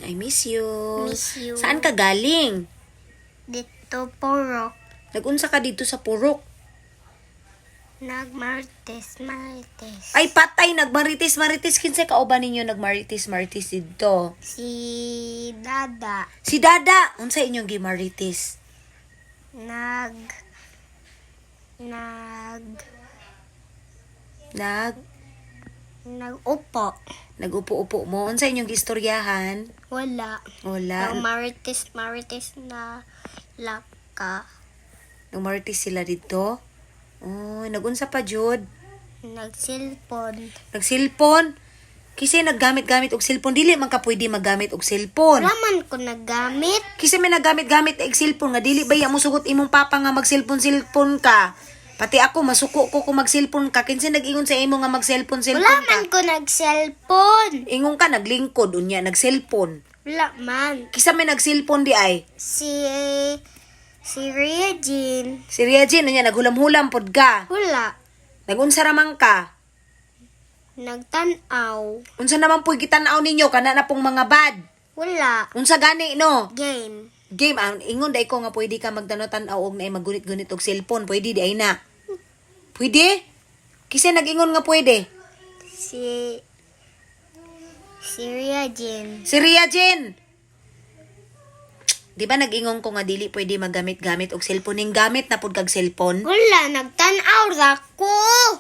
I miss you. Miss you. Saan ka galing? Dito purok. Nagunsa ka dito sa Purok? Nagmartes. Ay patay, nagmarites-marites. Kinsa kauban ninyo nagmarites-marites dito? Si Dada. Si Dada. Unsa inyong gimarites? Nag Nagupo. Nagupo-upo mo. Unsa inyong gistoryahan? Wala. Wala. Marites na laka. Nagmarites sila dito? Oh, nagunsa pa jud? Nagsilpon. Nagsilpon? Kasi naggamit-gamit og silpon, dili man ka pwede maggamit og silpon. Raman ko naggamit. Kasi may naggamit-gamit og silpon nga dili ba mo sugot imong papa nga magsilpon-silpon ka. Pati ako masuko ko kung magsilpon ka. Kinsa nag-ingon sa imo nga magsilpon-silpon Wala ka? man ko nagselpon. Ingon ka naglingkod unya nagsilpon. Wala man. Kisa may nagsilpon di ay. Si Rhea Jean. Si Regine unya naghulam-hulam pod ka. Wala. Nagunsa raman ka. Nagtanaw. Unsa naman puy gitan-aw ninyo kana na pong mga bad. Wala. Unsa gani no? Game. Game ingon dai ko nga pwede ka magtanaw-tanaw og naay maggunit-gunit og cellphone, pwede di ay na. Pwede? Kisa nag-ingon nga pwede. Si Rhea Jean. Si Regine. Di ba nag-ingon ko nga dili pwede magamit-gamit og cellphone, ning gamit na pud kag cellphone? Wala. Nagtanaw ra ko.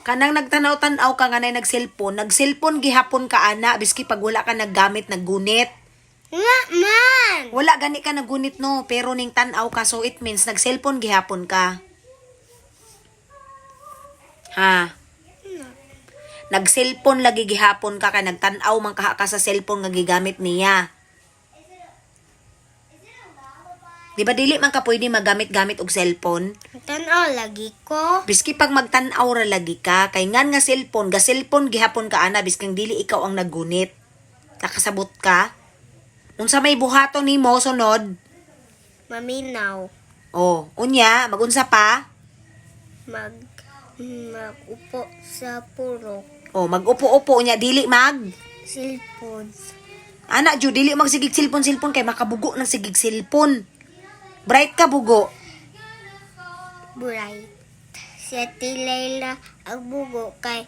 Kanang nagtanaw-tanaw ka nga nay nag-cellphone gihapon ka ana biski pag wala ka naggamit naggunit. Nga man. Wala gani ka naggunit no, pero ning tan-aw ka so it means nag-cellphone gihapon ka. Ha? Nag-cellphone lagi gihapon ka kay nagtan-aw man ka sa cellphone nga gigamit niya. Di ba dili man ka pwede magamit-gamit og cellphone? Nagtanaw lagi ko. Biski pag magtan-aw ra lagi ka, kay ngan nga cellphone, ga cellphone gihapon ka ana biskang dili ikaw ang naggunit. Nakasabot ka? Unsa may buhaton nimo sunod? Maminaw. Oh, unya, magunsa pa? Magupo sa purok. Oh, mag-upo-upo unya dili mag. Silpon. Ana jud dili magsigig cellphone kay makabugo ng sigig cellphone. Bright ka bugo. Bright. Si Ate Layla ang bugo kay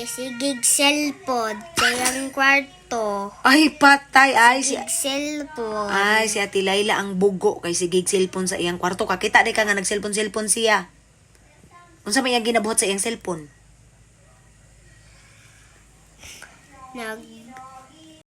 sigig cellphone. Kayang kwarto. Ay patay ay si Cellphone. si Ate Layla ang bugo kay sigig cellphone sa iyang kwarto. Kakita di ka nga nag-cellphone siya. Unsa may iyang ginabuhat sa iyang cellphone? Nag